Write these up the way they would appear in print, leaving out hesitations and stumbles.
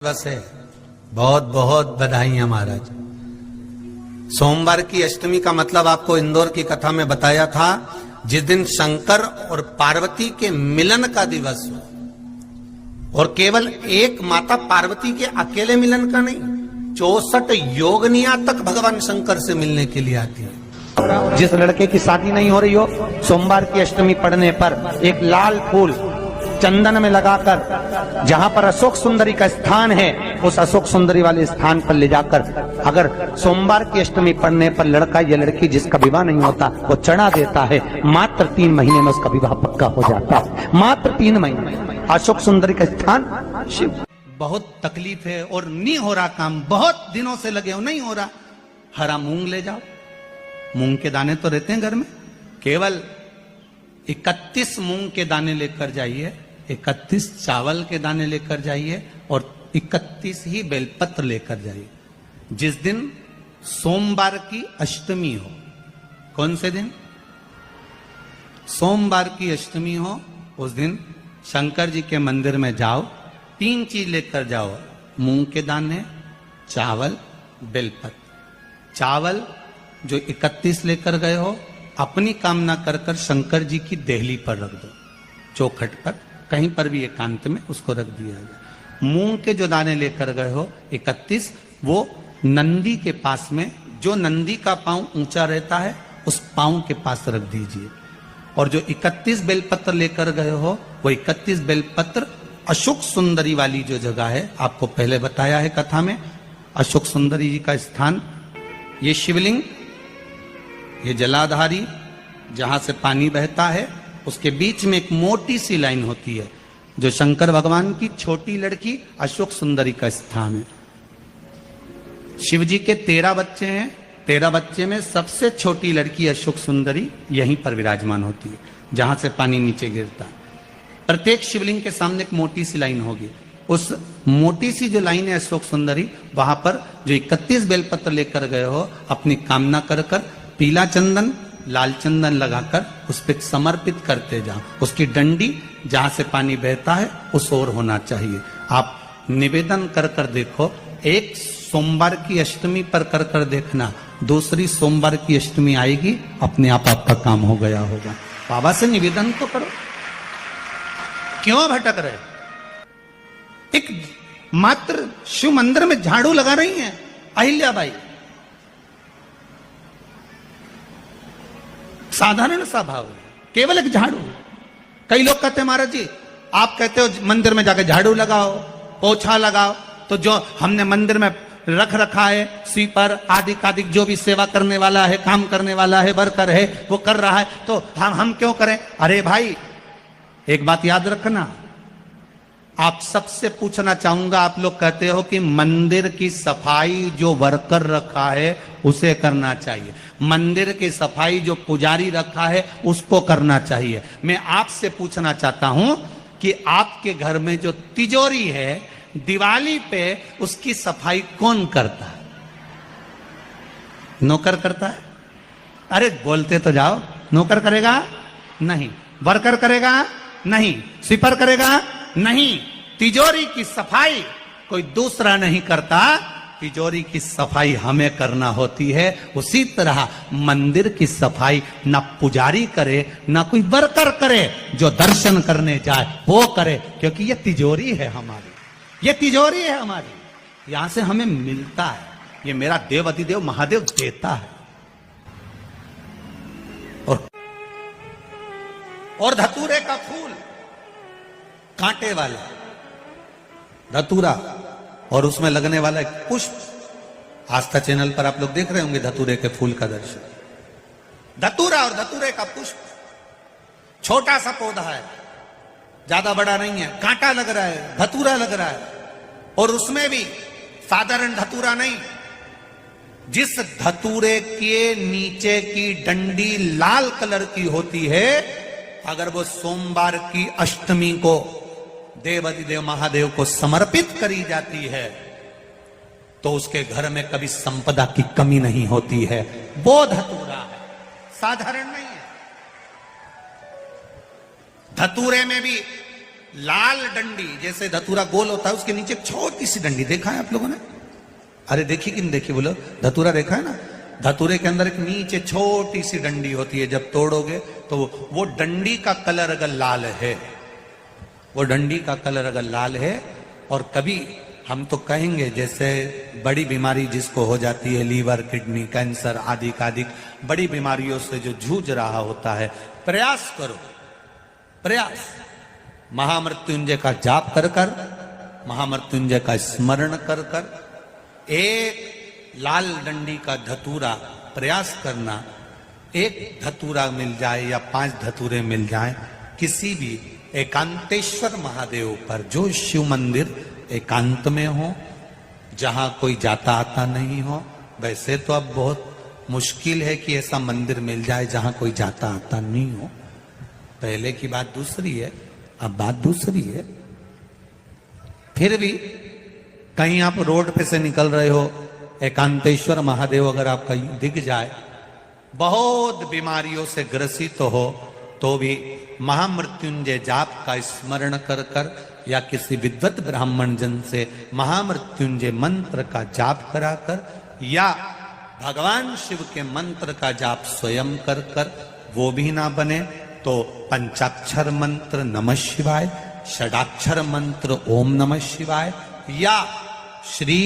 दिवस है। बहुत बहुत बधाइयां महाराज। सोमवार की अष्टमी का मतलब आपको इंदौर की कथा में बताया था, जिस दिन शंकर और पार्वती के मिलन का दिवस हो, और केवल एक माता पार्वती के अकेले मिलन का नहीं, 64 योगनिया तक भगवान शंकर से मिलने के लिए आती है। जिस लड़के की शादी नहीं हो रही हो, सोमवार की अष्टमी पड़ने पर एक लाल फूल चंदन में लगाकर, जहां पर अशोक सुंदरी का स्थान है, उस अशोक सुंदरी वाले स्थान पर ले जाकर, अगर सोमवार की अष्टमी पड़ने पर लड़का या लड़की जिसका विवाह नहीं होता वो चढ़ा देता है, मात्र 3 महीने में उसका विवाह पक्का हो जाता है। मात्र 3 महीने। अशोक सुंदरी का स्थान शिव। बहुत तकलीफ है और नहीं हो रहा काम, बहुत दिनों से लगे हो, नहीं हो रहा। हरा मूंग ले जाओ, मूंग के दाने तो रहते हैं घर में, केवल 31 मूंग के दाने लेकर जाइए, 31 चावल के दाने लेकर जाइए और 31 ही बेलपत्र लेकर जाइए। जिस दिन सोमवार की अष्टमी हो, कौन से दिन? सोमवार की अष्टमी हो, उस दिन शंकर जी के मंदिर में जाओ, 3 चीज लेकर जाओ, मूंग के दाने, चावल, बेलपत्र। चावल जो 31 लेकर गए हो, अपनी कामना कर कर शंकर जी की देहली पर रख दो, चौखट पर, कहीं पर भी एकांत में उसको रख दिया जाए। मूंग के जो दाने लेकर गए हो 31, वो नंदी के पास में, जो नंदी का पांव ऊंचा रहता है उस पांव के पास रख दीजिए। और जो 31 बेलपत्र लेकर गए हो, वो 31 बेलपत्र अशोक सुंदरी वाली जो जगह है, आपको पहले बताया है कथा में, अशोक सुंदरी जी का स्थान, ये शिवलिंग, ये जलाधारी जहां से पानी बहता है, उसके बीच में एक मोटी सी लाइन होती है, जो शंकर भगवान की छोटी लड़की अशोक सुंदरी का स्थान है। शिव जी के 13 बच्चे हैं, 13 बच्चे में सबसे छोटी लड़की अशोक सुंदरी यहीं पर विराजमान होती है, जहां से पानी नीचे गिरता है। प्रत्येक शिवलिंग के सामने एक मोटी सी लाइन होगी, उस मोटी सी जो लाइन है अशोक सुंदरी, वहां पर जो 31 बेलपत्र लेकर गए हो, अपनी कामना कर कर पीला चंदन, लाल चंदन लगाकर उस पर समर्पित करते जाओ। उसकी डंडी जहां से पानी बहता है उस ओर होना चाहिए। आप निवेदन कर कर देखो, एक सोमवार की अष्टमी पर कर कर देखना, दूसरी सोमवार की अष्टमी आएगी, अपने आप आपका काम हो गया होगा। बाबा से निवेदन तो करो, क्यों भटक रहे? एक मात्र शिव मंदिर में झाड़ू लगा रही हैं अहिल्याबाई, साधारण सा भाव है, केवल एक झाड़ू। कई लोग कहते हैं महाराज जी, आप कहते हो मंदिर में जाकर झाड़ू लगाओ, पोछा लगाओ, तो जो हमने मंदिर में रख रखा है, स्वीपर आदि कादिक जो भी सेवा करने वाला है, काम करने वाला है, वर्कर है, वो कर रहा है, तो हम क्यों करें? अरे भाई, एक बात याद रखना, आप सबसे पूछना चाहूंगा, आप लोग कहते हो कि मंदिर की सफाई जो वर्कर रखा है उसे करना चाहिए, मंदिर की सफाई जो पुजारी रखा है उसको करना चाहिए। मैं आपसे पूछना चाहता हूं कि आपके घर में जो तिजोरी है, दिवाली पे उसकी सफाई कौन करता है? नौकर करता है? अरे बोलते तो जाओ। नौकर करेगा? नहीं। वर्कर करेगा? नहीं। स्वीपर करेगा? नहीं। तिजोरी की सफाई कोई दूसरा नहीं करता, तिजोरी की सफाई हमें करना होती है। उसी तरह मंदिर की सफाई ना पुजारी करे, ना कोई वर्कर करे, जो दर्शन करने जाए वो करे, क्योंकि ये तिजोरी है हमारी, ये तिजोरी है हमारी, यहां से हमें मिलता है, ये मेरा देव अधिदेव महादेव देता है। और धतूरे का फूल, कांटे वाला धतूरा, और उसमें लगने वाला एक पुष्प, आस्था चैनल पर आप लोग देख रहे होंगे धतूरे के फूल का दर्शन। धतूरा और धतूरे का पुष्प, छोटा सा पौधा है, ज्यादा बड़ा नहीं है, कांटा लग रहा है, धतूरा लग रहा है, और उसमें भी साधारण धतूरा नहीं, जिस धतूरे के नीचे की डंडी लाल कलर की होती है, अगर वो सोमवार की अष्टमी को देव अधिदेव महादेव को समर्पित करी जाती है, तो उसके घर में कभी संपदा की कमी नहीं होती है। वो धतूरा है, साधारण नहीं है। धतूरे में भी लाल डंडी, जैसे धतूरा गोल होता है उसके नीचे एक छोटी सी डंडी, देखा है आप लोगों ने? अरे देखी कि नहीं देखी बोलो? धतूरा देखा है ना? धतूरे के अंदर एक नीचे छोटी सी डंडी होती है, जब तोड़ोगे तो वो डंडी का कलर अगर लाल है, वो डंडी का कलर अगर लाल है, और कभी हम तो कहेंगे जैसे बड़ी बीमारी जिसको हो जाती है, लीवर, किडनी, कैंसर आदि का आदि बड़ी बीमारियों से जो जूझ रहा होता है, प्रयास करो, प्रयास महामृत्युंजय का जाप कर कर, महामृत्युंजय का स्मरण कर कर, एक लाल डंडी का धतूरा प्रयास करना, एक धतूरा मिल जाए या 5 धतूरे मिल जाए किसी भी एकांतेश्वर महादेव पर, जो शिव मंदिर एकांत में हो, जहां कोई जाता आता नहीं हो। वैसे तो अब बहुत मुश्किल है कि ऐसा मंदिर मिल जाए जहां कोई जाता आता नहीं हो, पहले की बात दूसरी है, अब बात दूसरी है। फिर भी कहीं आप रोड पे से निकल रहे हो, एकांतेश्वर महादेव अगर आपका दिख जाए, बहुत बीमारियों से ग्रसित हो, तो भी महामृत्युंजय जाप का स्मरण कर कर या किसी विद्वत ब्राह्मण जन से महामृत्युंजय मंत्र का जाप कराकर, या भगवान शिव के मंत्र का जाप स्वयं कर कर, वो भी ना बने तो पंचाक्षर मंत्र नमः शिवाय, षडाक्षर मंत्र ओम नमः शिवाय, या श्री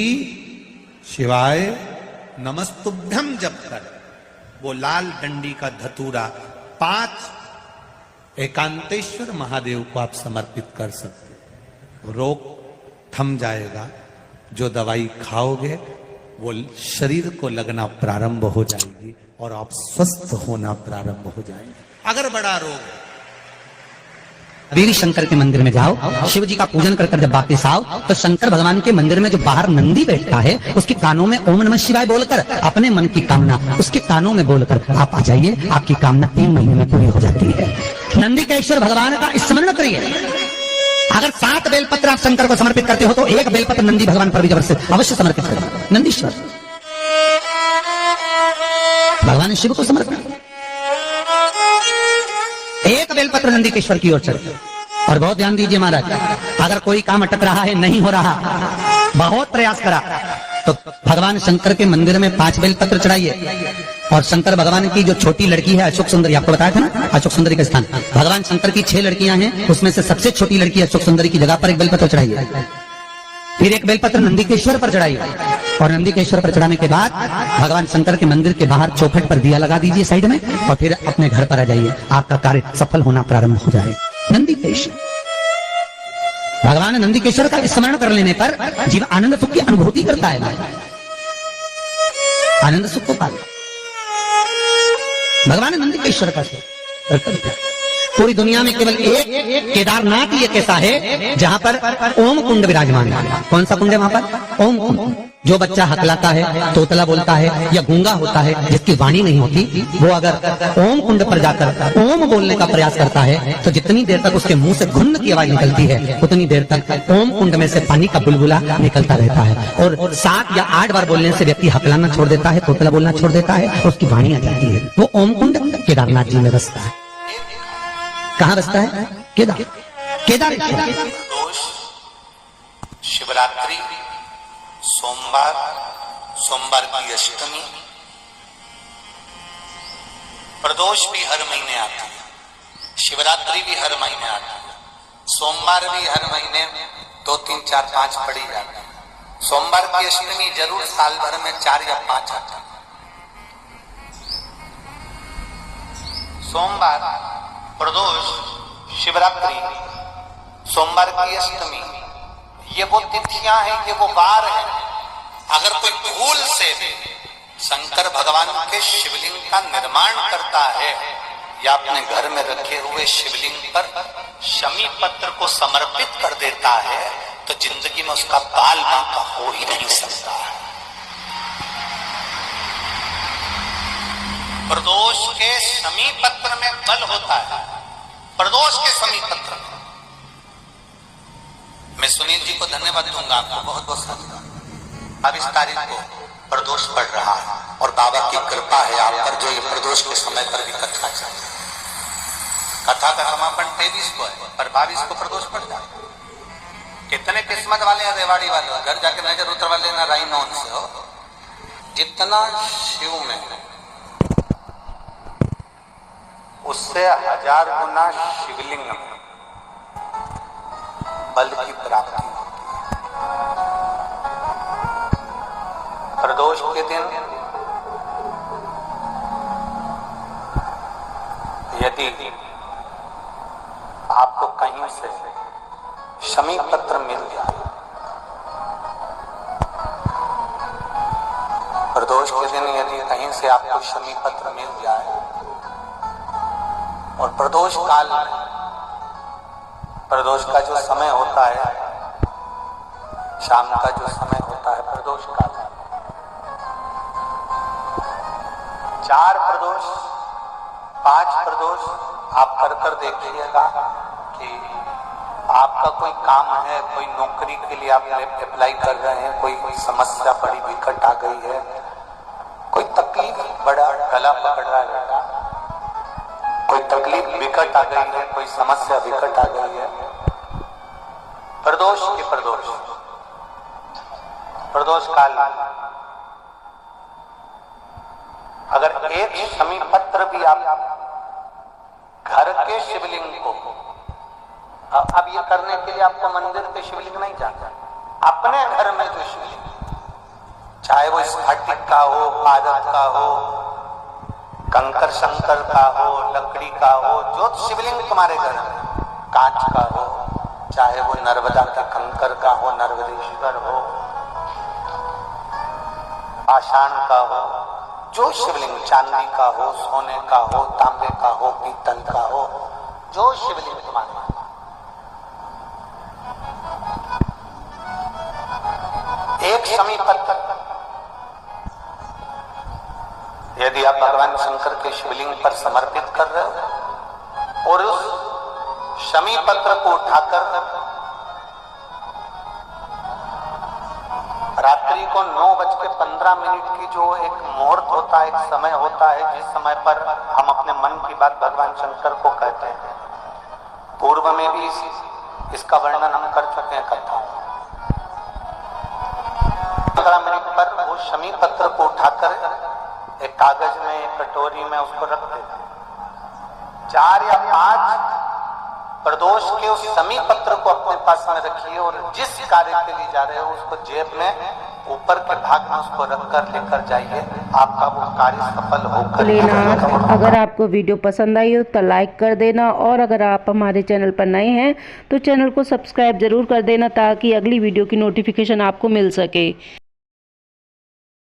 शिवाय नमस्तुभ्यम जप कर वो लाल डंडी का धतूरा 5 एकांतेश्वर महादेव को आप समर्पित कर सकते। रोग थम जाएगा, जो दवाई खाओगे वो शरीर को लगना प्रारंभ हो जाएगी और आप स्वस्थ होना प्रारंभ हो जाएंगे। अगर बड़ा रोग, देवी शंकर के मंदिर में जाओ, शिव जी का पूजन कर कर जब वापिस आओ, तो शंकर भगवान के मंदिर में जो बाहर नंदी बैठता है, उसके कानों में ओम नमः शिवाय बोलकर अपने मन की कामना उसके कानों में बोलकर आप आ जाइए, आपकी कामना 3 महीने में पूरी हो जाती है। नंदी के ईश्वर भगवान का स्मरण करिए। अगर 7 बेलपत्र आप शंकर को समर्पित करते हो, तो 1 बेलपत्र नंदी भगवान पर भी अवश्य समर्पित करें। नंदीश्वर भगवान शिव को समर्पित, 1 बेलपत्र नंदी के ईश्वर की ओर चढ़े। और बहुत ध्यान दीजिए महाराज, अगर कोई काम अटक रहा है, नहीं हो रहा, बहुत प्रयास करा, तो भगवान शंकर के मंदिर में 5 बेलपत्र चढ़ाइए। और शंकर भगवान की जो छोटी लड़की है अशोक सुंदरी, आपको बताया था ना अशोक सुंदरी का स्थान, भगवान शंकर की 6 लड़कियां हैं, उसमें से सबसे छोटी लड़की अशोक सुंदरी की जगह पर 1 बेलपत्र चढ़ाइए। फिर 1 बेलपत्र नंदीकेश्वर पर चढ़ाइए, और नंदीकेश्वर पर चढ़ाने के बाद भगवान शंकर के मंदिर के बाहर चौखट पर दिया लगा दीजिए साइड में, और फिर अपने घर पर आ जाइए, आपका कार्य सफल होना प्रारंभ हो जाए। नंदीकेश्वर भगवान नंदीकेश्वर का स्मरण कर लेने पर जीव आनंद सुख की अनुभूति करता है, आनंद सुख को पाता। भगवान नंदीकेश्वर का पूरी दुनिया में केवल एक केदारनाथ ये कैसा है जहां पर ओम कुंड विराजमान है। कौन सा कुंड है वहां पर? ओम कुंड। जो बच्चा हकलाता है, तोतला बोलता है या गूंगा होता है, जिसकी वाणी नहीं होती, वो अगर ओम कुंड पर जाकर ओम बोलने का प्रयास करता है, तो जितनी देर तक उसके मुंह से घुन्न की आवाज निकलती है, उतनी देर तक ओम कुंड में से पानी का बुलबुला निकलता रहता है। और 7 या 8 बार बोलने से व्यक्ति हकलाना छोड़ देता है, तोतला बोलना छोड़ देता है, उसकी वाणी आ जाती है। वो ओम कुंड केदारनाथ जी में बसता है। कहां बसता है? केदारेश्वर। शिवरात्रि, सोमवार की अष्टमी, प्रदोष भी हर महीने आती है, शिवरात्रि भी हर महीने आती है, सोमवार भी हर महीने 2, 3, 4, 5 पड़ी जाती है। सोमवार की अष्टमी जरूर साल भर में 4 या 5 आती है। सोमवार, प्रदोष, शिवरात्रि, सोमवार की अष्टमी, ये वो तिथियां हैं, ये वो वार हैं। अगर कोई भूल से शंकर भगवान के शिवलिंग का निर्माण करता है या अपने घर में रखे हुए शिवलिंग पर शमी पत्र को समर्पित कर देता है, तो जिंदगी में उसका बाल बांका हो ही नहीं सकता है। प्रदोष के शमी पत्र में बल होता है। प्रदोष के शमी पत्र में मैं सुनील जी को धन्यवाद दूंगा, आपको बहुत बहुत धन्यवाद। अब इस तारीख को प्रदोष पढ़ रहा है और बाबा की कृपा है आप पर, जो ये प्रदोष के समय पर भी कथा चल रही है। कथा का समापन 23 को है, पर 22 को प्रदोष पड़ जाए। कितने किस्मत वाले हैं रेवाड़ी वाले, घर जाके नजर उतरवा लेना राइनोन से हो। जितना शिव में उससे 1000 गुना शिवलिंग में बल की प्राप्ति होती है। प्रदोष के दिन यदि आपको कहीं से शमी पत्र मिल जाए, प्रदोष के दिन यदि कहीं से आपको शमी पत्र मिल जाए और प्रदोष काल में, प्रदोष का जो समय होता है, शाम का जो समय होता है प्रदोष काल, 4 प्रदोष 5 प्रदोष आप कर देखिएगा कि आपका कोई काम है, कोई नौकरी के लिए आप अप्लाई कर रहे हैं, कोई समस्या बड़ी विकट आ गई है, कोई तकलीफ बड़ा गला पकड़ रहा है बेटा, कोई तकलीफ विकट आ गई है, कोई समस्या विकट आ गई है, प्रदोष के प्रदोष काल अगर एक शमी पत्र भी आप घर के शिवलिंग को, अब ये करने के लिए आपको मंदिर के शिवलिंग नहीं जाना, अपने घर में जो शिवलिंग, चाहे वो स्फटिक का हो, पारद का हो, कंकर शंकर का हो, लकड़ी का हो, जो शिवलिंग तुम्हारे घर में, कांच का हो, चाहे वो नर्मदा के कंकर का हो, नर्मदेश्वर हो, पाषाण का हो, जो शिवलिंग चांदी का हो, सोने का हो, तांबे का हो, पीतल का हो, जो शिवलिंग तुम्हारे, एक शमी पत्र यदि आप भगवान शंकर के शिवलिंग पर समर्पित कर रहे हो और उस शमी पत्र को उठाकर रात्रि को 9:15 की जो एक मुहूर्त होता है, एक समय होता है, जिस समय पर हम अपने मन की बात भगवान शंकर को कहते हैं, पूर्व में भी इसका वर्णन हम कर चुके हैं कथा। 15 मिनट पर वो शमी पत्र को उठाकर एक कागज में, एक कटोरी में उसको रख देते, 4 या 5 प्रदोष के उस शमी पत्र को अपने पास में रखिए और जिस कार्य के लिए जा रहे हो उसको जेब में ऊपर के भाग में उसको रखकर लेकर जाइए, आपका वो कार्य सफल होकर लेना। अगर आपको वीडियो पसंद आई हो तो लाइक कर देना, और अगर आप हमारे चैनल पर नए हैं तो चैनल को सब्सक्राइब जरूर कर देना ताकि अगली वीडियो की नोटिफिकेशन आपको मिल सके।